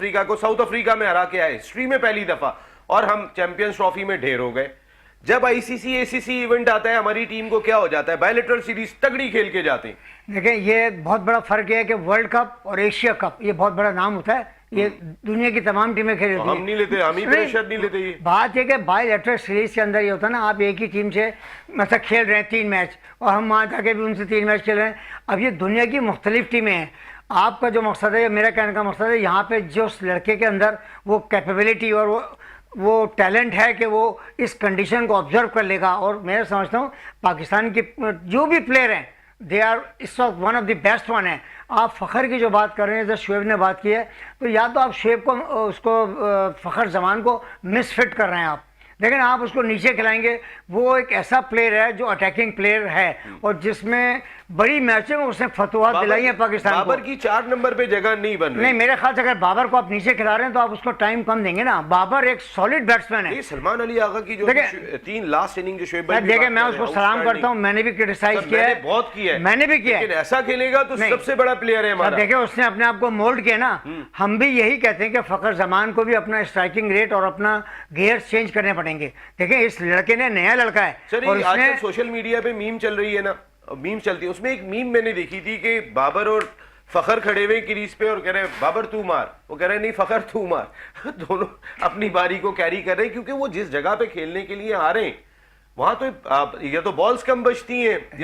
Africa को south Africa में हरा के आए, हिस्ट्री में पहली दफा, और हम चैंपियंस ट्रॉफी में ढेर हो गए। जब आईसीसी एसीसी इवेंट आता है हमारी टीम को क्या हो जाता है, बायलैटरल सीरीज तगड़ी खेल के जाते हैं। देखिए ये बहुत बड़ा फर्क है कि वर्ल्ड कप और एशिया कप ये बहुत बड़ा नाम होता है, ये दुनिया की तमाम टीमें खेल रही हैं। हम नहीं लेते, हम ही प्रेशर नहीं लेते। ये बात है कि बायलैटरल सीरीज के अंदर ये होता है ना, आप एक ही टीम से मतलब खेल रहे हैं 3 मैच और हम वहाँ जाके भी उनसे 3 मैच खेल रहे हैं। अब ये दुनिया की मुख्तलिफ टीमें हैं। आपका जो मकसद है, मेरा कहने का मकसद है, यहाँ पे जो उस लड़के के अंदर वो कैपेबिलिटी और वो टैलेंट है कि वो इस कंडीशन को ऑब्जर्व कर लेगा। और मैं समझता हूँ पाकिस्तान के जो भी प्लेयर हैं दे आर इस वक्त one of the best one है। आप फ़खर की जो बात कर रहे हैं, जैसे शुएब ने बात की है, तो या तो आप शुएब को उसको फ़खर जमान को मिसफिट कर रहे हैं आप, लेकिन आप उसको नीचे खिलाएंगे। वो एक ऐसा प्लेयर है जो अटैकिंग प्लेयर है और जिसमें बड़ी मैचों में उसने फतवाहत दिलाई है पाकिस्तान को। बाबर की 4 नंबर पे जगह नहीं बन रही। नहीं, मेरे ख्याल से अगर बाबर को आप नीचे खिला रहे हैं तो आप उसको टाइम कम देंगे ना। बाबर एक सॉलिड बैट्समैन है। सलमान अली आगा की जो 3 लास्ट इनिंग जो शुएब भाई देखिए मैं उसको सलाम करता हूँ, मैंने भी क्रिटिसाइज किया है, बहुत किया है, मैंने भी किया है। लेकिन ऐसा खेलेगा तो सबसे बड़ा प्लेयर है हमारा। देखिए उसने अपने आप को मोल्ड किया ना। हम भी यही कहते हैं कि फ़खर जमान को भी अपना स्ट्राइकिंग रेट और अपना गियर चेंज करने पड़ेंगे। देखिए इस लड़के ने, नया लड़का है और आजकल सोशल मीडिया पे मीम चल रही है ना, मीम चलती है, उसमें एक मीम मैंने देखी थी कि बाबर और फखर खड़े हुए क्रीज पे और कह रहे बाबर तू मार, वो कह रहे नहीं फखर तू मार। दोनों अपनी बारी को कैरी कर रहे हैं, क्योंकि वो जिस जगह पे खेलने के लिए आ रहे हैं वहां तो ये तो बॉल्स कम बचती हैं।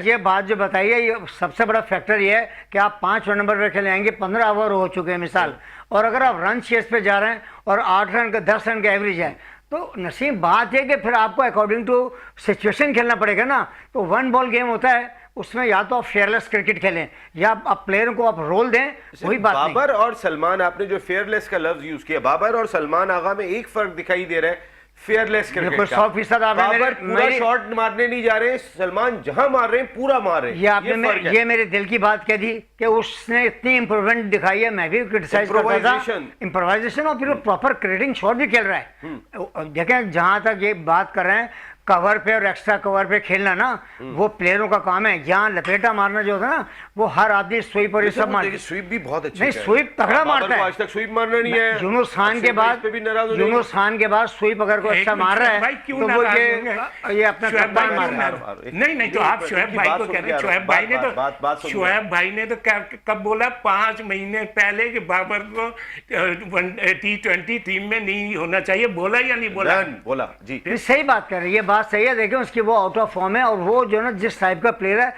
ये बात जो बताई है, ये सबसे बड़ा फैक्टर ये है कि आप 5 नंबर पे खेले आएंगे, 15 ओवर हो चुके हैं मिसाल, और अगर आप रन चेस पे जा रहे हैं और 8 रन का 10 रन का एवरेज है, तो नसीब बात है कि फिर आपको अकॉर्डिंग टू सिचुएशन खेलना पड़ेगा ना। तो 1 बॉल गेम होता है, उसमें या तो आप फेयरलेस क्रिकेट खेलें या आप प्लेयर को आप रोल दें, वही बात नहीं। बाबर और सलमान, आपने जो फेयरलेस का लफ्ज यूज किया, बाबर और सलमान आगा में एक फर्क दिखाई दे रहा है, फेयरलेस क्रिकेट का। 100% बाबर पूरा शॉट मारने नहीं जा रहे, सलमान जहां मार रहे हैं पूरा मार रहे हैं। ये मेरे दिल की बात कह दी कि उसने इतनी इंप्रूवमेंट दिखाई है। मैं भी क्रिटिसाइज करता था इम्प्रोवाइजेशन, और फिर प्रॉपर क्रिकेटिंग शॉट भी खेल रहा है। देखें जहां तक ये बात कर रहे हैं कवर पे और एक्स्ट्रा कवर पे खेलना ना, वो प्लेयरों का काम है। यहाँ लपेटा मारना जो होता है ना, वो हर आदमी स्वीप और ये सब मारता है। स्वीप भी बहुत अच्छी नहीं, स्वीप तगड़ा मारता है। आज तक स्वीप मारना नहीं है। यूनुस खान के बाद स्वीप अगर कोई अच्छा मार रहा है तो वो ये अपना कप्तान मार रहा है। नहीं तो आप शुएब भाई को कह रहे हैं, शुएब भाई ने तो कब बोला 5 महीने पहले कि बाबर को T20 टीम में नहीं होना चाहिए, बोला या नहीं बोला? बोला जी, सही बात कर रही है, बात सही है। देखिए उसकी वो आउट ऑफ फॉर्म है और वो जो ना जिस टाइप का प्लेयर है